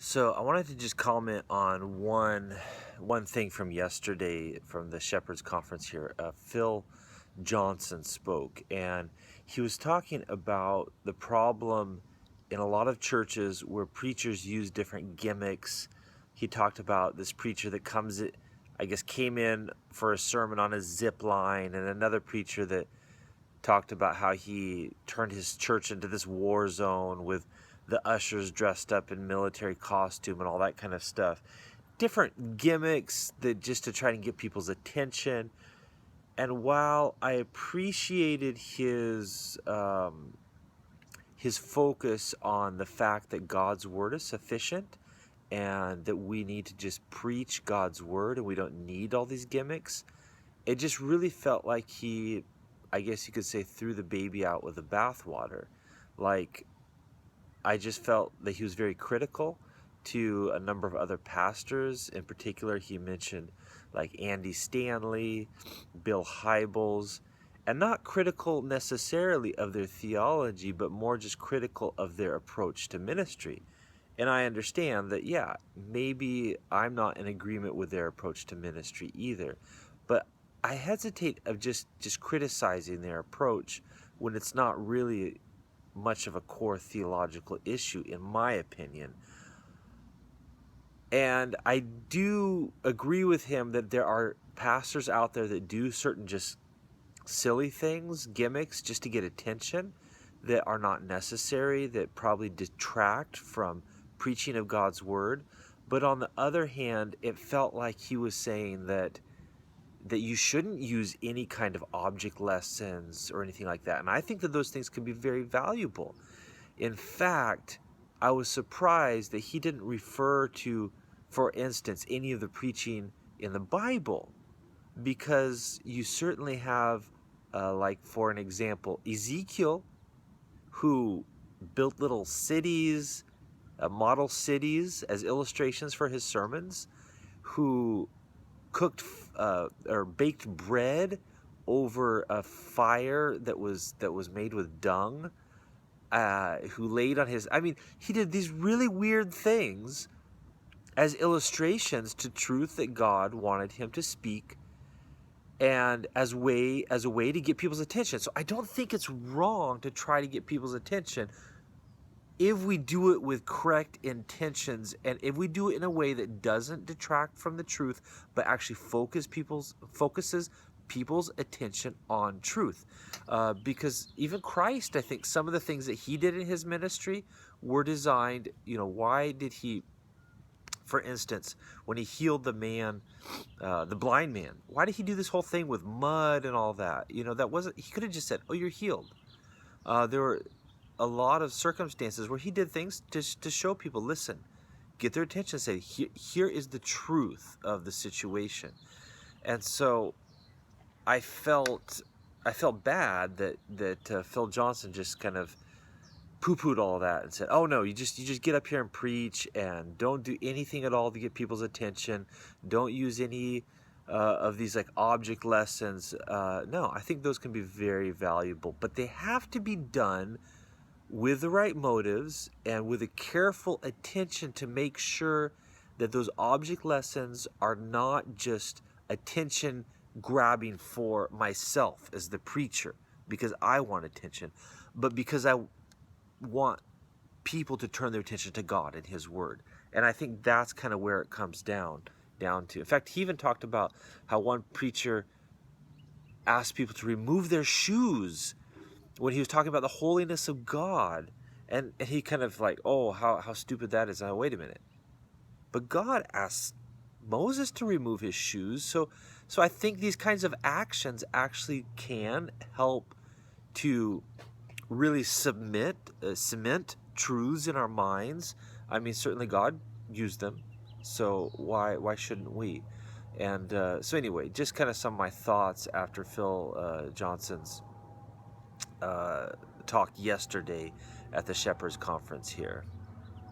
So I wanted to just comment on one thing from yesterday from the Shepherds Conference here. Phil Johnson spoke, and he was talking about the problem in a lot of churches where preachers use different gimmicks. He talked about this preacher that came in for a sermon on a zip line, and another preacher that talked about how he turned his church into this war zone with the ushers dressed up in military costume and all that kind of stuff. Different gimmicks that just to try and get people's attention. And while I appreciated his focus on the fact that God's word is sufficient and that we need to just preach God's word and we don't need all these gimmicks, it just really felt like I guess you could say, threw the baby out with the bathwater. Like, I just felt that he was very critical to a number of other pastors. In particular, he mentioned like Andy Stanley, Bill Hybels, and not critical necessarily of their theology, but more just critical of their approach to ministry. And I understand that, yeah, maybe I'm not in agreement with their approach to ministry either. But I hesitate of just criticizing their approach when it's not really much of a core theological issue, in my opinion. And I do agree with him that there are pastors out there that do certain just silly things, gimmicks, just to get attention, that are not necessary, that probably detract from preaching of God's word. But on the other hand, it felt like he was saying that you shouldn't use any kind of object lessons or anything like that. And I think that those things can be very valuable. In fact, I was surprised that he didn't refer to, for instance, any of the preaching in the Bible, because you certainly have, like for an example, Ezekiel, who built little cities, model cities as illustrations for his sermons, who cooked or baked bread over a fire that was made with dung, who laid on his, he did these really weird things as illustrations to truth that God wanted him to speak, and as a way to get people's attention. So I don't think it's wrong to try to get people's attention if we do it with correct intentions, and if we do it in a way that doesn't detract from the truth, but actually focuses people's attention on truth. Because even Christ, I think some of the things that he did in his ministry were designed, why did he, for instance, when he healed the man, the blind man, why did he do this whole thing with mud and all that? That wasn't, he could have just said, oh, you're healed. There were a lot of circumstances where he did things to show people, listen, get their attention, say, here is the truth of the situation. And so I felt bad that Phil Johnson just kind of poo-pooed all that and said, oh no, you just get up here and preach and don't do anything at all to get people's attention. Don't use any of these like object lessons. No, I think those can be very valuable, but they have to be done with the right motives and with a careful attention to make sure that those object lessons are not just attention grabbing for myself as the preacher because I want attention, but because I want people to turn their attention to God and his word. And I think that's kind of where it comes down to. In fact, he even talked about how one preacher asked people to remove their shoes when he was talking about the holiness of God. And he kind of like, oh, how stupid that is. Now, wait a minute. But God asked Moses to remove his shoes. So I think these kinds of actions actually can help to really cement truths in our minds. Certainly God used them. So why shouldn't we? And so anyway, just kind of some of my thoughts after Phil Johnson's talk yesterday at the Shepherds Conference here.